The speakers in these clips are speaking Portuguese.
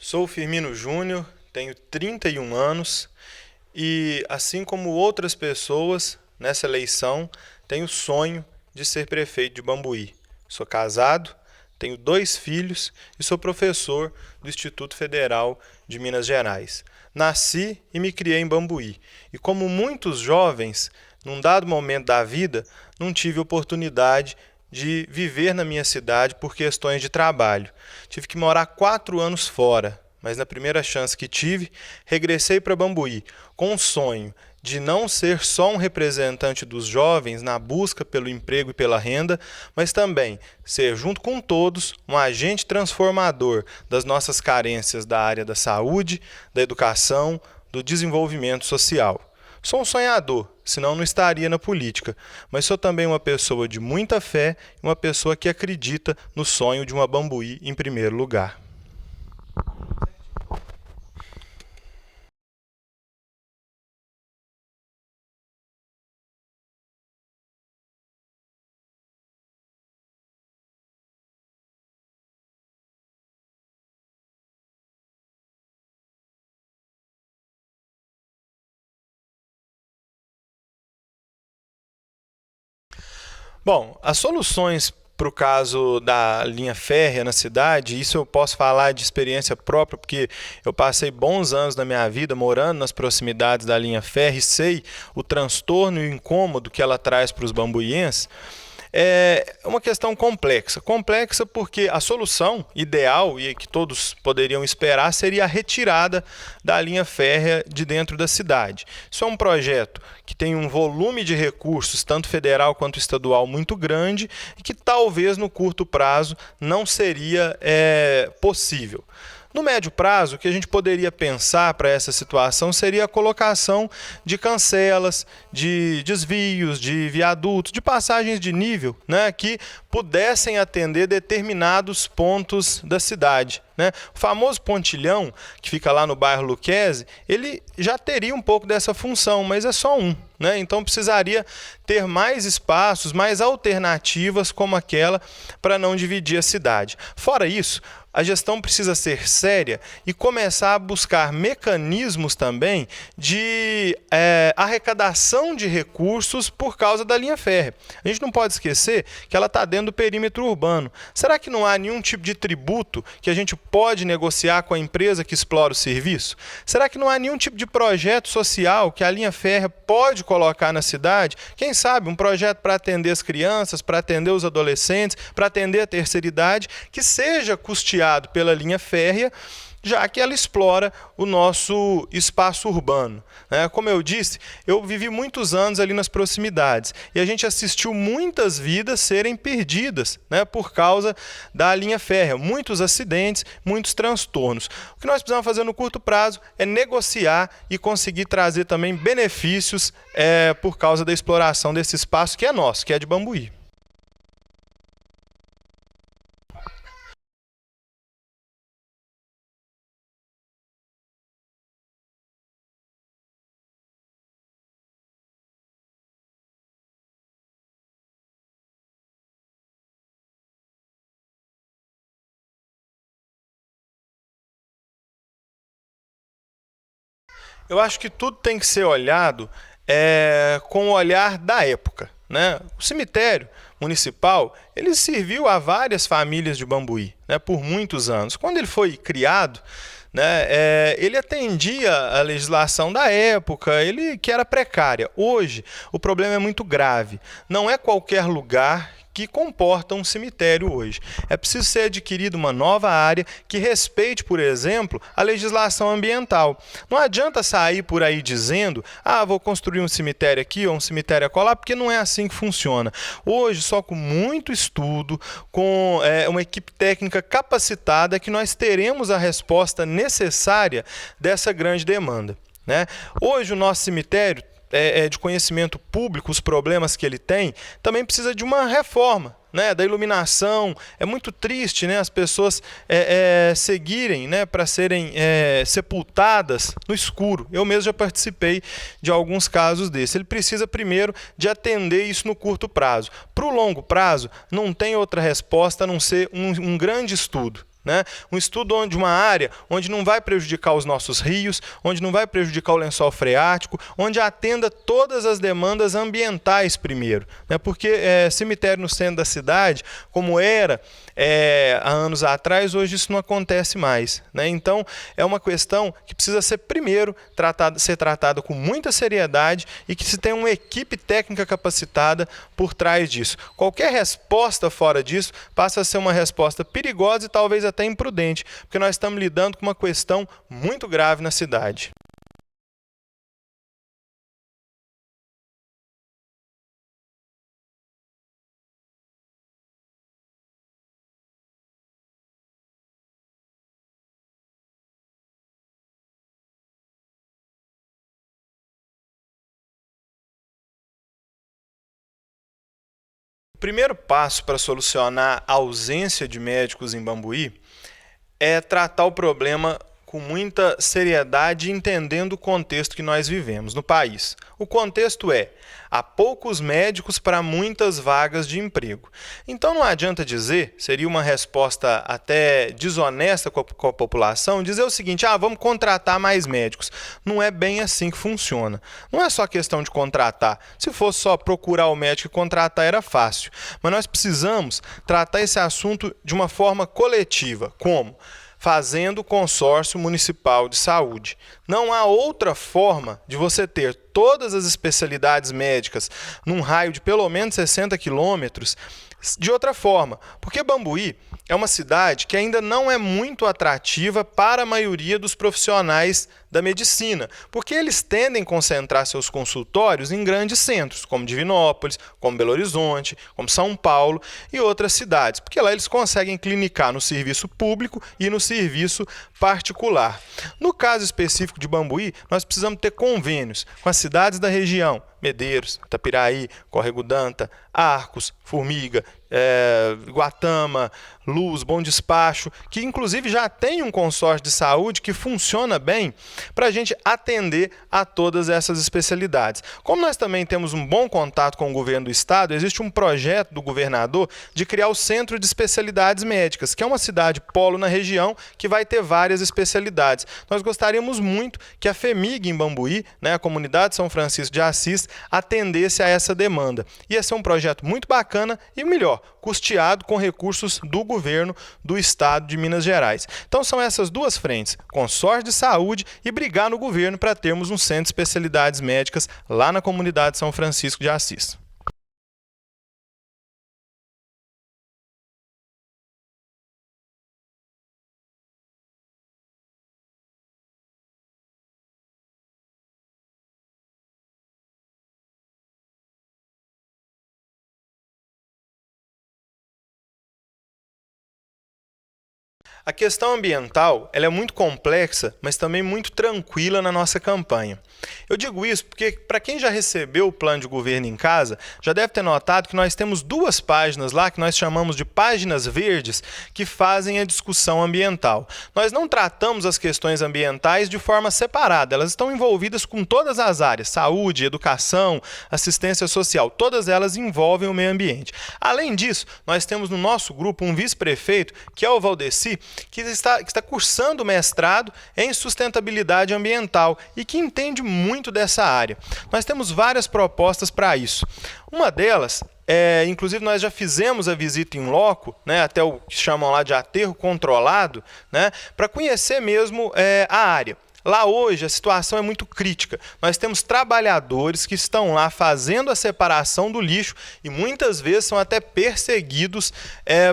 Sou Firmino Júnior, tenho 31 anos e, assim como outras pessoas nessa eleição, tenho o sonho de ser prefeito de Bambuí. Sou casado, tenho 2 filhos e sou professor do Instituto Federal de Minas Gerais. Nasci e me criei em Bambuí e, como muitos jovens, num dado momento da vida, não tive oportunidade de viver na minha cidade por questões de trabalho. Tive que morar 4 anos fora, mas na primeira chance que tive, regressei para Bambuí com o sonho de não ser só um representante dos jovens na busca pelo emprego e pela renda, mas também ser, junto com todos, um agente transformador das nossas carências da área da saúde, da educação, do desenvolvimento social. Sou um sonhador, senão não estaria na política, mas sou também uma pessoa de muita fé e uma pessoa que acredita no sonho de uma Bambuí em primeiro lugar. Bom, as soluções para o caso da linha férrea na cidade, isso eu posso falar de experiência própria, porque eu passei bons anos da minha vida morando nas proximidades da linha férrea e sei o transtorno e o incômodo que ela traz para os bambuienses. É uma questão complexa. Complexa porque a solução ideal e que todos poderiam esperar seria a retirada da linha férrea de dentro da cidade. Isso é um projeto que tem um volume de recursos, tanto federal quanto estadual, muito grande e que talvez no curto prazo não seria possível. No médio prazo, o que a gente poderia pensar para essa situação seria a colocação de cancelas, de desvios, de viadutos, de passagens de nível, né, que pudessem atender determinados pontos da cidade. O famoso pontilhão, que fica lá no bairro Luquezzi, ele já teria um pouco dessa função, mas é só um. Então precisaria ter mais espaços, mais alternativas como aquela para não dividir a cidade. Fora isso, a gestão precisa ser séria e começar a buscar mecanismos também de arrecadação de recursos por causa da linha férrea. A gente não pode esquecer que ela está dentro do perímetro urbano. Será que não há nenhum tipo de tributo que a gente pode negociar com a empresa que explora o serviço? Será que não há nenhum tipo de projeto social que a linha férrea pode colocar na cidade? Quem sabe um projeto para atender as crianças, para atender os adolescentes, para atender a terceira idade, que seja custeado pela linha férrea, já que ela explora o nosso espaço urbano. Como eu disse, eu vivi muitos anos ali nas proximidades e a gente assistiu muitas vidas serem perdidas por causa da linha férrea. Muitos acidentes, muitos transtornos. O que nós precisamos fazer no curto prazo é negociar e conseguir trazer também benefícios por causa da exploração desse espaço que é nosso, que é de Bambuí. Eu acho que tudo tem que ser olhado com o olhar da época. O cemitério municipal ele serviu a várias famílias de Bambuí por muitos anos. Quando ele foi criado, ele atendia a legislação da época, que era precária. Hoje, o problema é muito grave. Não é qualquer lugar que comporta um cemitério hoje. É preciso ser adquirida uma nova área que respeite, por exemplo, a legislação ambiental. Não adianta sair por aí dizendo, vou construir um cemitério aqui ou um cemitério acolá, porque não é assim que funciona. Hoje, só com muito estudo, com uma equipe técnica capacitada, que nós teremos a resposta necessária dessa grande demanda. Hoje, o nosso cemitério de conhecimento público, os problemas que ele tem, também precisa de uma reforma, da iluminação. É muito triste as pessoas seguirem para serem sepultadas no escuro. Eu mesmo já participei de alguns casos desses. Ele precisa primeiro de atender isso no curto prazo. Para o longo prazo, não tem outra resposta a não ser um grande estudo. né? Um estudo de uma área onde não vai prejudicar os nossos rios, onde não vai prejudicar o lençol freático, onde atenda todas as demandas ambientais primeiro, né? Porque cemitério no centro da cidade, como era há anos atrás, hoje isso não acontece mais, né? Então é uma questão que precisa ser primeiro ser tratada com muita seriedade e que se tenha uma equipe técnica capacitada por trás disso. Qualquer resposta fora disso passa a ser uma resposta perigosa e talvez até imprudente, porque nós estamos lidando com uma questão muito grave na cidade. O primeiro passo para solucionar a ausência de médicos em Bambuí é tratar o problema com muita seriedade, entendendo o contexto que nós vivemos no país. O contexto há poucos médicos para muitas vagas de emprego. Então não adianta dizer, seria uma resposta até desonesta com a população, dizer o seguinte: vamos contratar mais médicos. Não é bem assim que funciona. Não é só questão de contratar. Se fosse só procurar o médico e contratar era fácil. Mas nós precisamos tratar esse assunto de uma forma coletiva. Como? Fazendo consórcio municipal de saúde. Não há outra forma de você ter todas as especialidades médicas num raio de pelo menos 60 quilômetros de outra forma, porque Bambuí é uma cidade que ainda não é muito atrativa para a maioria dos profissionais da medicina, porque eles tendem a concentrar seus consultórios em grandes centros, como Divinópolis, como Belo Horizonte, como São Paulo e outras cidades, porque lá eles conseguem clinicar no serviço público e no serviço particular. No caso específico de Bambuí, nós precisamos ter convênios com as cidades da região, Medeiros, Itapiraí, Córrego Danta, Arcos, Formiga, Guatama, Luz, Bom Despacho, que inclusive já tem um consórcio de saúde que funciona bem para a gente atender a todas essas especialidades. Como nós também temos um bom contato com o governo do estado, existe um projeto do governador de criar o Centro de Especialidades Médicas, que é uma cidade polo na região que vai ter várias especialidades. Nós gostaríamos muito que a FEMIG em Bambuí, né, a comunidade São Francisco de Assis, atendesse a essa demanda. Ia ser um projeto muito bacana e, melhor, custeado com recursos do governo do estado de Minas Gerais. Então são essas duas frentes, consórcio de saúde e brigar no governo para termos um centro de especialidades médicas lá na comunidade São Francisco de Assis. A questão ambiental ela é muito complexa, mas também muito tranquila na nossa campanha. Eu digo isso porque, para quem já recebeu o plano de governo em casa, já deve ter notado que nós temos duas páginas lá que nós chamamos de páginas verdes que fazem a discussão ambiental. Nós não tratamos as questões ambientais de forma separada, elas estão envolvidas com todas as áreas, saúde, educação, assistência social, todas elas envolvem o meio ambiente. Além disso, nós temos no nosso grupo um vice-prefeito, que é o Valdeci, que está cursando mestrado em sustentabilidade ambiental e que entende muito dessa área. Nós temos várias propostas para isso. Uma delas, inclusive nós já fizemos a visita em loco, né, até o que chamam lá de aterro controlado, né, para conhecer mesmo a área. Lá hoje a situação é muito crítica. Nós temos trabalhadores que estão lá fazendo a separação do lixo e muitas vezes são até perseguidos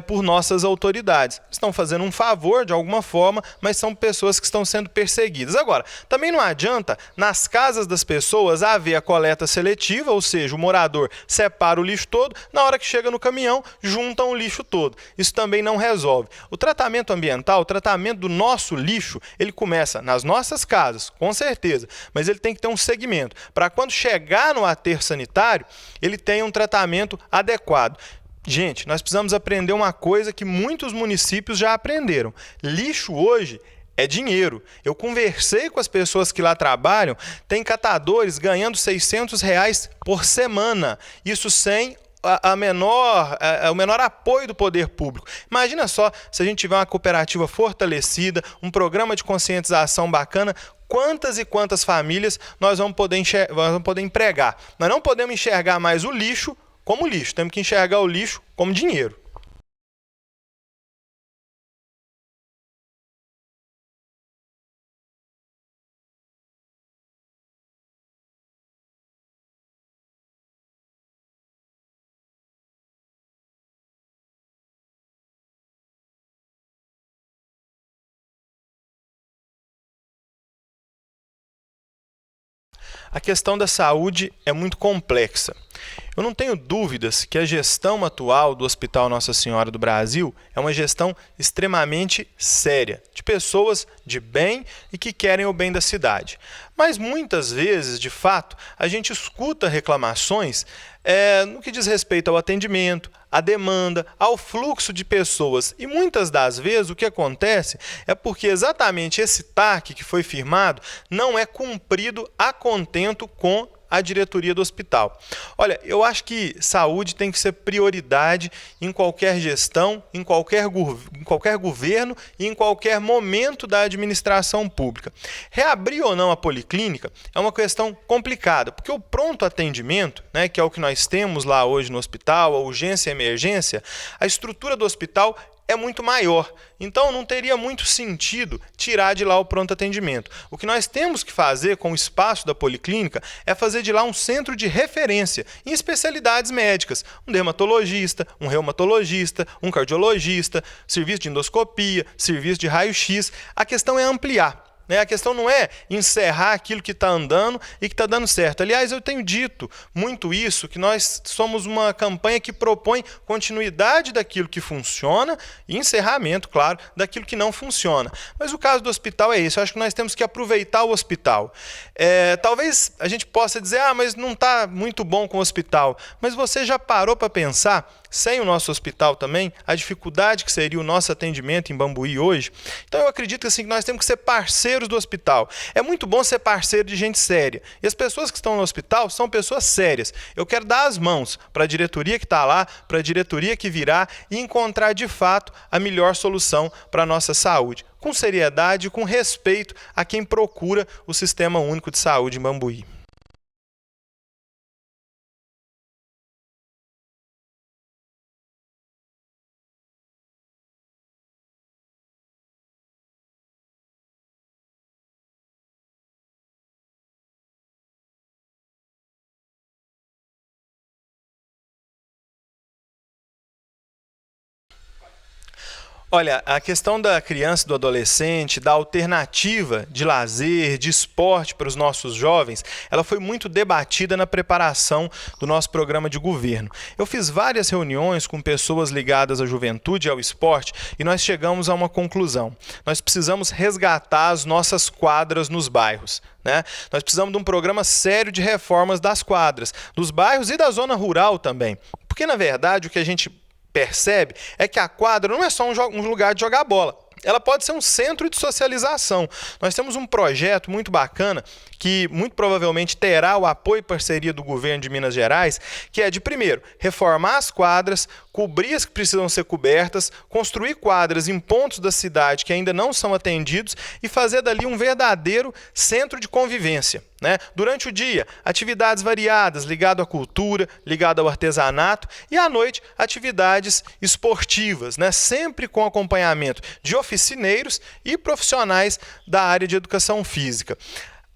por nossas autoridades. Estão fazendo um favor de alguma forma, mas são pessoas que estão sendo perseguidas. Agora, também não adianta nas casas das pessoas haver a coleta seletiva, ou seja, o morador separa o lixo todo, na hora que chega no caminhão, juntam o lixo todo. Isso também não resolve. O tratamento ambiental, o tratamento do nosso lixo, ele começa nas nossas casas, com certeza, mas ele tem que ter um segmento, para quando chegar no aterro sanitário, ele tenha um tratamento adequado. Gente, nós precisamos aprender uma coisa que muitos municípios já aprenderam. Lixo hoje é dinheiro. Eu conversei com as pessoas que lá trabalham, tem catadores ganhando R$ 600 por semana, isso sem o menor apoio do poder público. Imagina só se a gente tiver uma cooperativa fortalecida, um programa de conscientização bacana, quantas e quantas famílias nós vamos poder empregar. Nós não podemos enxergar mais o lixo como lixo, temos que enxergar o lixo como dinheiro. A questão da saúde é muito complexa. Eu não tenho dúvidas que a gestão atual do Hospital Nossa Senhora do Brasil é uma gestão extremamente séria, de pessoas de bem e que querem o bem da cidade. Mas muitas vezes, de fato, a gente escuta reclamações no que diz respeito ao atendimento, à demanda, ao fluxo de pessoas. E muitas das vezes o que acontece é porque exatamente esse TAC que foi firmado não é cumprido a contento com a diretoria do hospital. Olha, eu acho que saúde tem que ser prioridade em qualquer gestão, em qualquer governo e em qualquer momento da administração pública. Reabrir ou não a policlínica é uma questão complicada, porque o pronto atendimento, né, que é o que nós temos lá hoje no hospital, a urgência e a emergência, a estrutura do hospital é muito maior. Então, não teria muito sentido tirar de lá o pronto atendimento. O que nós temos que fazer com o espaço da policlínica é fazer de lá um centro de referência em especialidades médicas. Um dermatologista, um reumatologista, um cardiologista, serviço de endoscopia, serviço de raio-x. A questão é ampliar. A questão não é encerrar aquilo que está andando e que está dando certo. Aliás, eu tenho dito muito isso, que nós somos uma campanha que propõe continuidade daquilo que funciona e encerramento, claro, daquilo que não funciona. Mas o caso do hospital é isso. Eu acho que nós temos que aproveitar o hospital. Talvez a gente possa dizer, mas não está muito bom com o hospital. Mas você já parou para pensar, sem o nosso hospital também, a dificuldade que seria o nosso atendimento em Bambuí hoje? Então eu acredito que nós temos que ser parceiros do hospital. É muito bom ser parceiro de gente séria. E as pessoas que estão no hospital são pessoas sérias. Eu quero dar as mãos para a diretoria que está lá, para a diretoria que virá e encontrar de fato a melhor solução para a nossa saúde. Com seriedade e com respeito a quem procura o Sistema Único de Saúde em Bambuí. Olha, a questão da criança e do adolescente, da alternativa de lazer, de esporte para os nossos jovens, ela foi muito debatida na preparação do nosso programa de governo. Eu fiz várias reuniões com pessoas ligadas à juventude e ao esporte e nós chegamos a uma conclusão. Nós precisamos resgatar as nossas quadras nos bairros. Nós precisamos de um programa sério de reformas das quadras, dos bairros e da zona rural também. Porque, na verdade, o que a gente percebe é que a quadra não é só um lugar de jogar bola. Ela pode ser um centro de socialização. Nós temos um projeto muito bacana que muito provavelmente terá o apoio e parceria do governo de Minas Gerais, que é de, primeiro, reformar as quadras, cobrir as que precisam ser cobertas, construir quadras em pontos da cidade que ainda não são atendidos e fazer dali um verdadeiro centro de convivência. Durante o dia, atividades variadas ligadas à cultura, ligadas ao artesanato e à noite, atividades esportivas, sempre com acompanhamento de oficineiros e profissionais da área de educação física.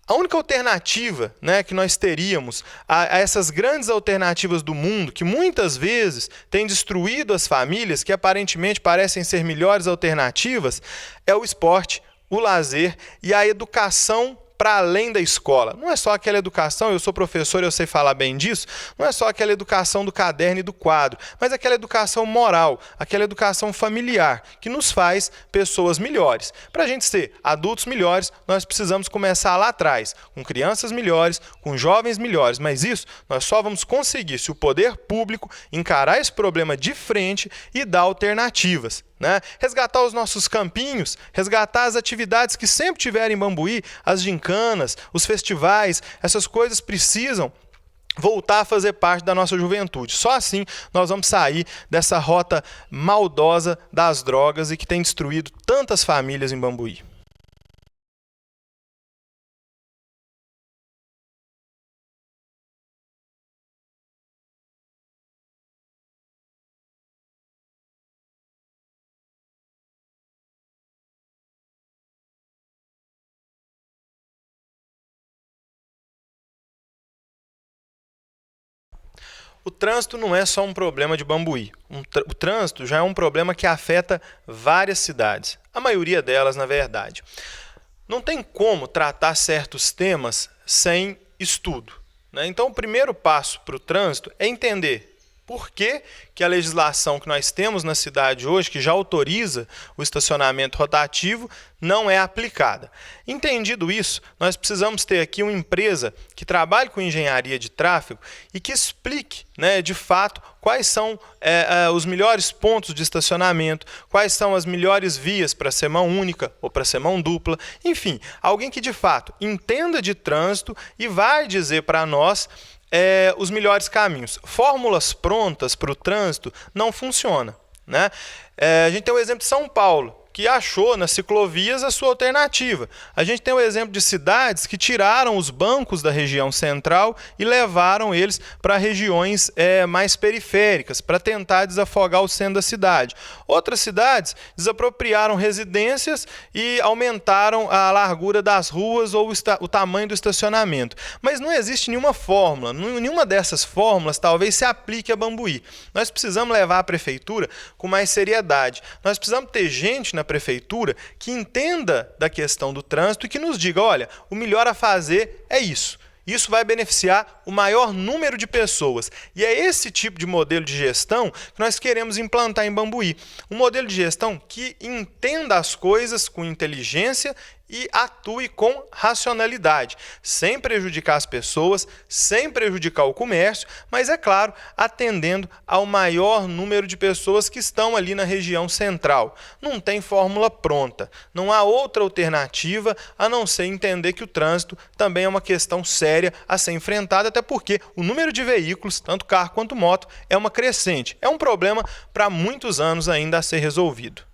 A única alternativa que nós teríamos a essas grandes alternativas do mundo, que muitas vezes têm destruído as famílias, que aparentemente parecem ser melhores alternativas, é o esporte, o lazer e a educação para além da escola. Não é só aquela educação, eu sou professor, eu sei falar bem disso, não é só aquela educação do caderno e do quadro, mas aquela educação moral, aquela educação familiar, que nos faz pessoas melhores. Para a gente ser adultos melhores, nós precisamos começar lá atrás, com crianças melhores, com jovens melhores, mas isso nós só vamos conseguir se o poder público encarar esse problema de frente e dar alternativas. Resgatar os nossos campinhos, resgatar as atividades que sempre tiveram em Bambuí, as gincanas, os festivais, essas coisas precisam voltar a fazer parte da nossa juventude. Só assim nós vamos sair dessa rota maldosa das drogas e que tem destruído tantas famílias em Bambuí. O trânsito não é só um problema de Bambuí. O trânsito já é um problema que afeta várias cidades, a maioria delas, na verdade. Não tem como tratar certos temas sem estudo, né? Então, o primeiro passo para o trânsito é entender por que a legislação que nós temos na cidade hoje, que já autoriza o estacionamento rotativo, não é aplicada. Entendido isso, nós precisamos ter aqui uma empresa que trabalhe com engenharia de tráfego e que explique, né, de fato, quais são os melhores pontos de estacionamento, quais são as melhores vias para ser mão única ou para ser mão dupla. Enfim, alguém que de fato entenda de trânsito e vai dizer para nós os melhores caminhos. Fórmulas prontas para o trânsito não funciona, né? A gente tem o exemplo de São Paulo, que achou nas ciclovias a sua alternativa. A gente tem o exemplo de cidades que tiraram os bancos da região central e levaram eles para regiões mais periféricas, para tentar desafogar o centro da cidade. Outras cidades desapropriaram residências e aumentaram a largura das ruas ou o tamanho do estacionamento. Mas não existe nenhuma fórmula, nenhuma dessas fórmulas talvez se aplique a Bambuí. Nós precisamos levar a prefeitura com mais seriedade. Nós precisamos ter gente na prefeitura que entenda da questão do trânsito e que nos diga, olha, o melhor a fazer é isso. Isso vai beneficiar o maior número de pessoas. E é esse tipo de modelo de gestão que nós queremos implantar em Bambuí. Um modelo de gestão que entenda as coisas com inteligência e atue com racionalidade, sem prejudicar as pessoas, sem prejudicar o comércio, mas, é claro, atendendo ao maior número de pessoas que estão ali na região central. Não tem fórmula pronta, não há outra alternativa a não ser entender que o trânsito também é uma questão séria a ser enfrentada, até porque o número de veículos, tanto carro quanto moto, é uma crescente. É um problema para muitos anos ainda a ser resolvido.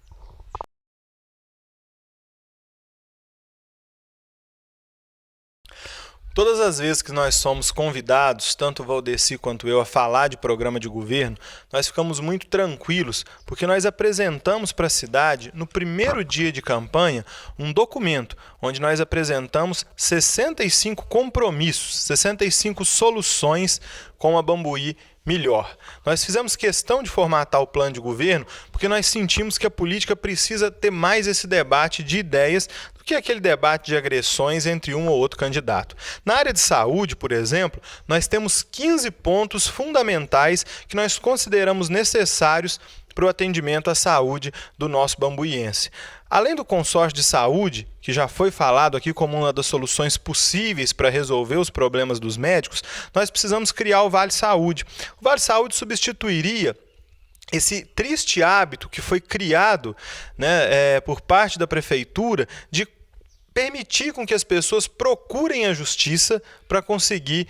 Todas as vezes que nós somos convidados, tanto o Valdeci quanto eu, a falar de programa de governo, nós ficamos muito tranquilos, porque nós apresentamos para a cidade, no primeiro dia de campanha, um documento onde nós apresentamos 65 compromissos, 65 soluções com a Bambuí melhor. Nós fizemos questão de formatar o plano de governo porque nós sentimos que a política precisa ter mais esse debate de ideias do que aquele debate de agressões entre um ou outro candidato. Na área de saúde, por exemplo, nós temos 15 pontos fundamentais que nós consideramos necessários para o atendimento à saúde do nosso bambuiense. Além do consórcio de saúde, que já foi falado aqui como uma das soluções possíveis para resolver os problemas dos médicos, nós precisamos criar o Vale Saúde. O Vale Saúde substituiria esse triste hábito que foi criado, né, por parte da prefeitura de permitir com que as pessoas procurem a justiça para conseguir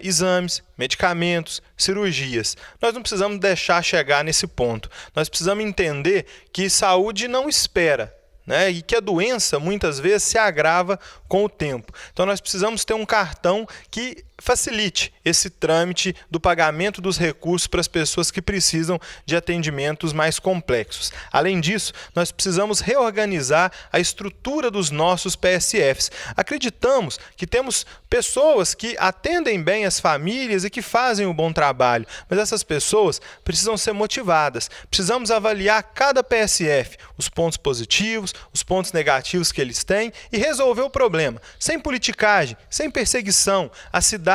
exames, medicamentos, cirurgias. Nós não precisamos deixar chegar nesse ponto. Nós precisamos entender que saúde não espera, né? E que a doença muitas vezes se agrava com o tempo. Então nós precisamos ter um cartão que facilite esse trâmite do pagamento dos recursos para as pessoas que precisam de atendimentos mais complexos. Além disso, nós precisamos reorganizar a estrutura dos nossos PSFs. Acreditamos que temos pessoas que atendem bem as famílias e que fazem um bom trabalho, mas essas pessoas precisam ser motivadas. Precisamos avaliar cada PSF, os pontos positivos, os pontos negativos que eles têm e resolver o problema. Sem politicagem, sem perseguição, a cidade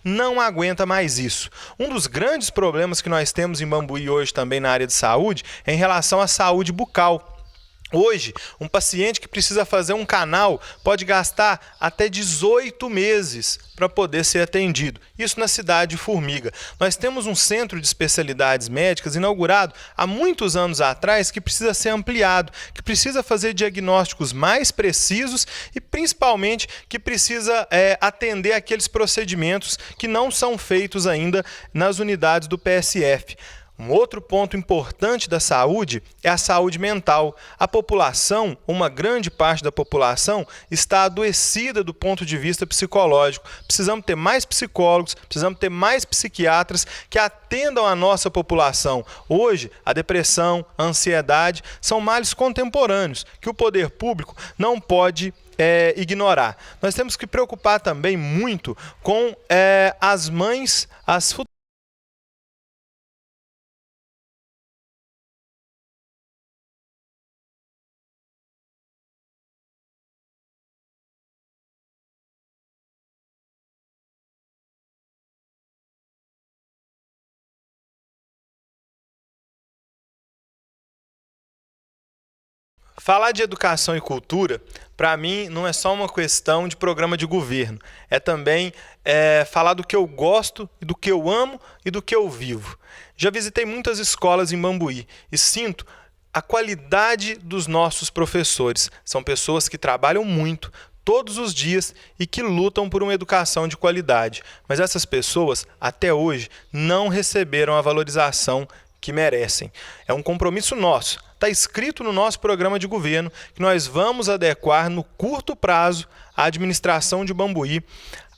não aguenta mais isso. Um dos grandes problemas que nós temos em Bambuí hoje também na área de saúde é em relação à saúde bucal. Hoje, um paciente que precisa fazer um canal pode gastar até 18 meses para poder ser atendido. Isso na cidade de Formiga. Nós temos um centro de especialidades médicas inaugurado há muitos anos atrás que precisa ser ampliado, que precisa fazer diagnósticos mais precisos e principalmente que precisa atender aqueles procedimentos que não são feitos ainda nas unidades do PSF. Um outro ponto importante da saúde é a saúde mental. A população, uma grande parte da população, está adoecida do ponto de vista psicológico. Precisamos ter mais psicólogos, precisamos ter mais psiquiatras que atendam a nossa população. Hoje, a depressão, a ansiedade são males contemporâneos que o poder público não pode ignorar. Nós temos que preocupar também muito com as mães, as futuras. Falar de educação e cultura, para mim, não é só uma questão de programa de governo. É também falar do que eu gosto, e do que eu amo e do que eu vivo. Já visitei muitas escolas em Bambuí e sinto a qualidade dos nossos professores. São pessoas que trabalham muito, todos os dias e que lutam por uma educação de qualidade. Mas essas pessoas, até hoje, não receberam a valorização que merecem. É um compromisso nosso. Está escrito no nosso programa de governo que nós adequar no curto prazo a administração de Bambuí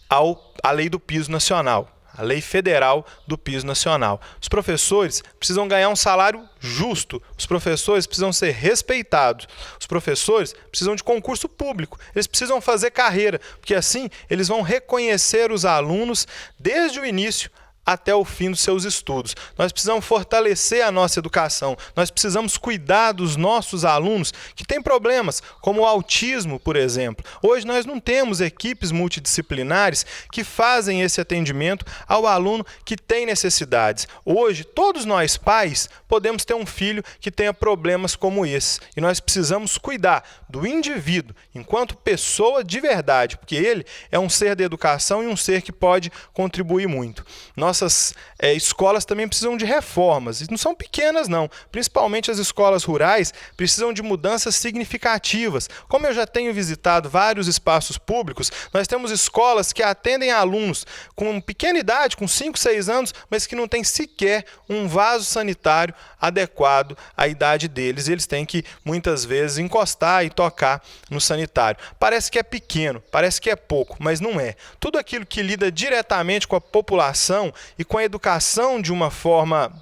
à lei do piso nacional, a lei federal do piso nacional. Os professores precisam ganhar um salário justo, os professores precisam ser respeitados, os professores precisam de concurso público, eles precisam fazer carreira, porque assim eles vão reconhecer os alunos desde o início até o fim dos seus estudos. Nós precisamos fortalecer a nossa educação, nós precisamos cuidar dos nossos alunos que têm problemas, como o autismo, por exemplo. Hoje nós não temos equipes multidisciplinares que fazem esse atendimento ao aluno que tem necessidades. Hoje, todos nós pais podemos ter um filho que tenha problemas como esse, e nós precisamos cuidar do indivíduo enquanto pessoa de verdade, porque ele é um ser da educação e um ser que pode contribuir muito. Nossas escolas também precisam de reformas, e não são pequenas não, principalmente as escolas rurais precisam de mudanças significativas. Como eu já tenho visitado vários espaços públicos, nós temos escolas que atendem alunos com pequena idade, com 5, 6 anos, mas que não têm sequer um vaso sanitário adequado à idade deles. Eles têm que, muitas vezes, encostar e tocar no sanitário. Parece que é pequeno, parece que é pouco, mas não é. Tudo aquilo que lida diretamente com a população e com a educação de uma forma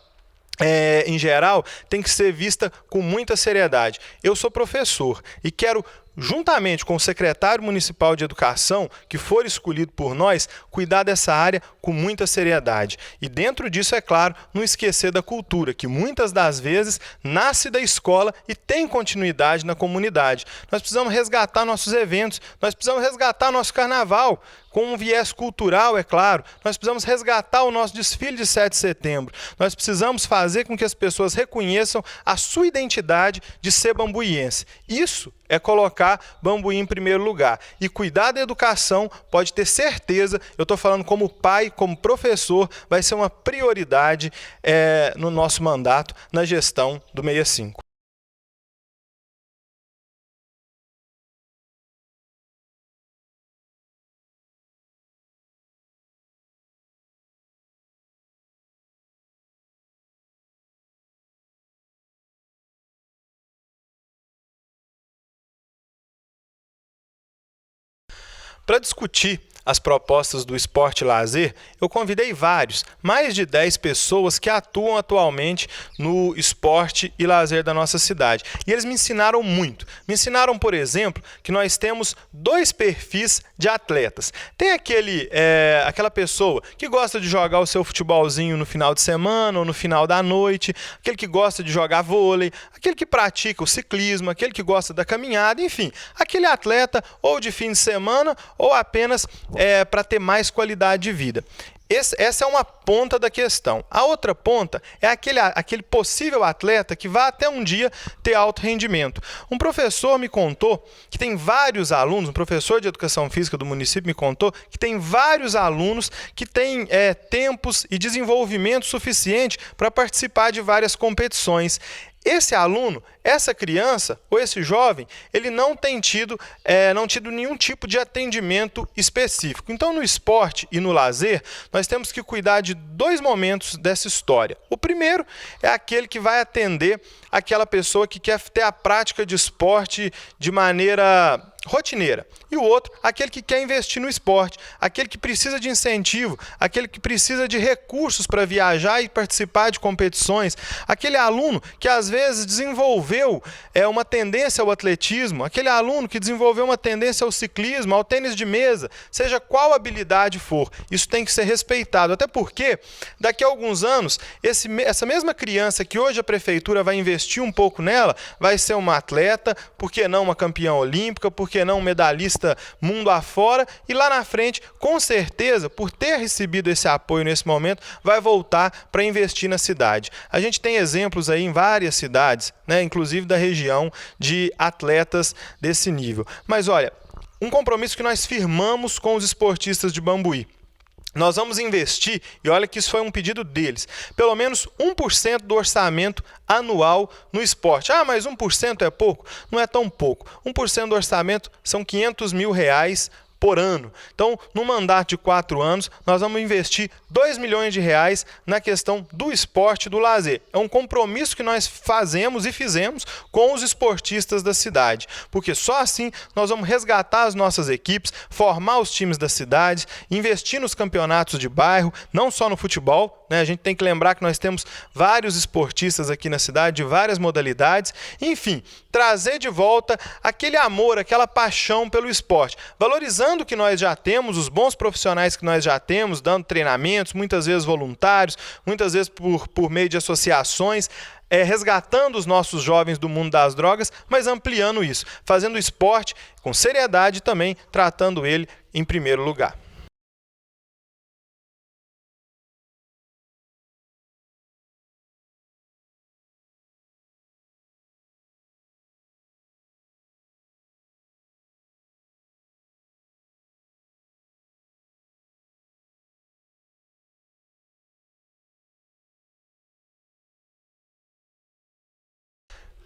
em geral, tem que ser vista com muita seriedade. Eu sou professor e quero, juntamente com o secretário municipal de educação, que for escolhido por nós, cuidar dessa área com muita seriedade. E dentro disso, é claro, não esquecer da cultura, que muitas das vezes nasce da escola e tem continuidade na comunidade. Nós precisamos resgatar nossos eventos, nós precisamos resgatar nosso carnaval, com um viés cultural, é claro. Nós precisamos resgatar o nosso desfile de 7 de setembro. Nós precisamos fazer com que as pessoas reconheçam a sua identidade de ser bambuiense. Isso é colocar Bambuí em primeiro lugar. E cuidar da educação, pode ter certeza, eu estou falando como pai, como professor, vai ser uma prioridade no nosso mandato, na gestão do 65. Para discutir as propostas do esporte e lazer, eu convidei mais de 10 pessoas que atuam atualmente no esporte e lazer da nossa cidade. E eles me ensinaram muito. Me ensinaram, por exemplo, que nós temos 2 perfis de atletas. Tem aquela pessoa que gosta de jogar o seu futebolzinho no final de semana ou no final da noite, aquele que gosta de jogar vôlei, aquele que pratica o ciclismo, aquele que gosta da caminhada, enfim, aquele atleta ou de fim de semana ou apenas para ter mais qualidade de vida. Essa é uma ponta da questão. A outra ponta é aquele possível atleta que vai até um dia ter alto rendimento. Um professor me contou que tem vários alunos, um professor de educação física do município me contou que tem vários alunos que têm tempos e desenvolvimento suficiente para participar de várias competições. Esse aluno, essa criança ou esse jovem, ele não tem tido nenhum tipo de atendimento específico. Então, no esporte e no lazer, nós temos que cuidar de dois momentos dessa história. O primeiro é aquele que vai atender aquela pessoa que quer ter a prática de esporte de maneira rotineira. E o outro, aquele que quer investir no esporte, aquele que precisa de incentivo, aquele que precisa de recursos para viajar e participar de competições, aquele aluno que às vezes desenvolveu uma tendência ao atletismo, aquele aluno que desenvolveu uma tendência ao ciclismo, ao tênis de mesa, seja qual habilidade for, isso tem que ser respeitado, até porque daqui a alguns anos, essa mesma criança que hoje a prefeitura vai investir um pouco nela, vai ser uma atleta, por que não uma campeã olímpica, por que não um medalhista mundo afora, e lá na frente, com certeza, por ter recebido esse apoio nesse momento, vai voltar para investir na cidade. A gente tem exemplos aí em várias cidades, né, inclusive da região, de atletas desse nível. Mas olha, um compromisso que nós firmamos com os esportistas de Bambuí. Nós vamos investir, e olha que isso foi um pedido deles, pelo menos 1% do orçamento anual no esporte. Ah, mas 1% é pouco? Não é tão pouco. 1% do orçamento são R$500 mil por ano. Então, no mandato de 4 anos, nós vamos investir R$2 milhões na questão do esporte e do lazer. É um compromisso que nós fazemos e fizemos com os esportistas da cidade, porque só assim nós vamos resgatar as nossas equipes, formar os times da cidade, investir nos campeonatos de bairro, não só no futebol, né? A gente tem que lembrar que nós temos vários esportistas aqui na cidade, de várias modalidades, enfim, trazer de volta aquele amor, aquela paixão pelo esporte, valorizando o que nós já temos, os bons profissionais que nós já temos, dando treinamentos, muitas vezes voluntários, muitas vezes por meio de associações, resgatando os nossos jovens do mundo das drogas, mas ampliando isso, fazendo o esporte com seriedade e também tratando ele em primeiro lugar.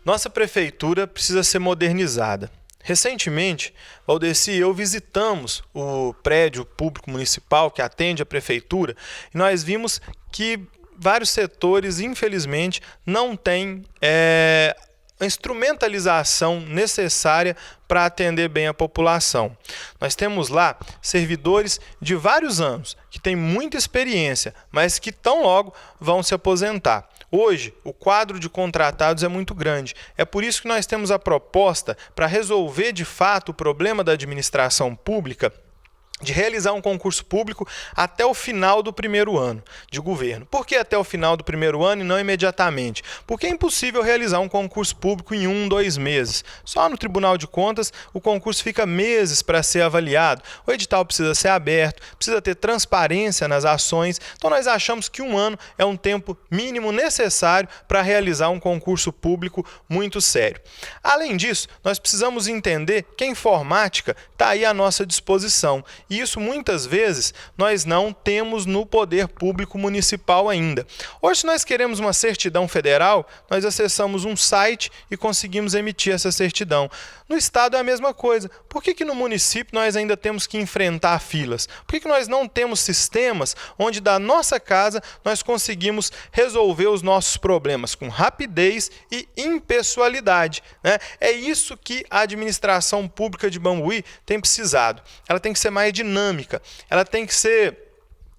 Nossa prefeitura precisa ser modernizada. Recentemente, Valdeci e eu visitamos o prédio público municipal que atende a prefeitura e nós vimos que vários setores, infelizmente, não têm a instrumentalização necessária para atender bem a população. Nós temos lá servidores de vários anos, que têm muita experiência, mas que tão logo vão se aposentar. Hoje, o quadro de contratados é muito grande. É por isso que nós temos a proposta para resolver de fato o problema da administração pública, de realizar um concurso público até o final do primeiro ano de governo. Por que até o final do primeiro ano e não imediatamente? Porque é impossível realizar um concurso público em 1-2 meses. Só no Tribunal de Contas o concurso fica meses para ser avaliado. O edital precisa ser aberto, precisa ter transparência nas ações. Então nós achamos que 1 ano é um tempo mínimo necessário para realizar um concurso público muito sério. Além disso, nós precisamos entender que a informática está aí à nossa disposição. E isso muitas vezes nós não temos no poder público municipal ainda. Hoje, se nós queremos uma certidão federal, nós acessamos um site e conseguimos emitir essa certidão. No estado é a mesma coisa. Por que no município nós ainda temos que enfrentar filas? Por que nós não temos sistemas onde da nossa casa nós conseguimos resolver os nossos problemas com rapidez e impessoalidade, né? É isso que a administração pública de Bambuí tem precisado. Ela tem que ser mais dinâmica, ela tem que ser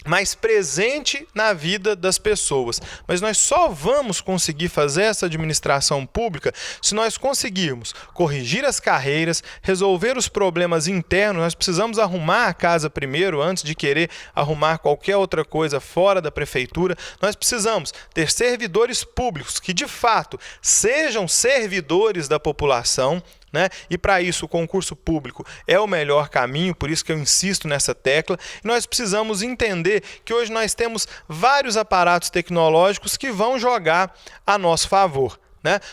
mais presente na vida das pessoas. Mas nós só vamos conseguir fazer essa administração pública se nós conseguirmos corrigir as carreiras, resolver os problemas internos. Nós precisamos arrumar a casa primeiro, antes de querer arrumar qualquer outra coisa fora da prefeitura. Nós precisamos ter servidores públicos que, de fato, sejam servidores da população, né? E para isso o concurso público é o melhor caminho, por isso que eu insisto nessa tecla. E nós precisamos entender que hoje nós temos vários aparatos tecnológicos que vão jogar a nosso favor.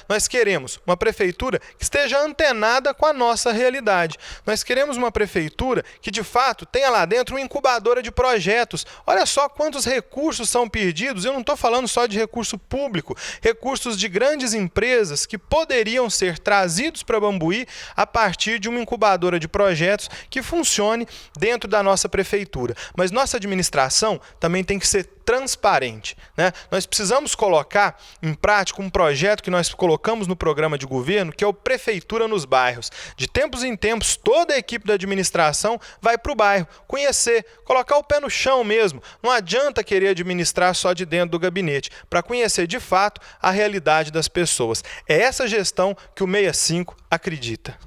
Nós queremos uma prefeitura que esteja antenada com a nossa realidade. Nós queremos uma prefeitura que, de fato, tenha lá dentro uma incubadora de projetos. Olha só quantos recursos são perdidos. Eu não estou falando só de recurso público, recursos de grandes empresas que poderiam ser trazidos para Bambuí a partir de uma incubadora de projetos que funcione dentro da nossa prefeitura. Mas nossa administração também tem que ser transparente, Nós precisamos colocar em prática um projeto que nós colocamos no programa de governo, que é o Prefeitura nos Bairros. De tempos em tempos, toda a equipe da administração vai para o bairro, conhecer, colocar o pé no chão mesmo. Não adianta querer administrar só de dentro do gabinete, para conhecer de fato a realidade das pessoas. É essa gestão que o 65 acredita.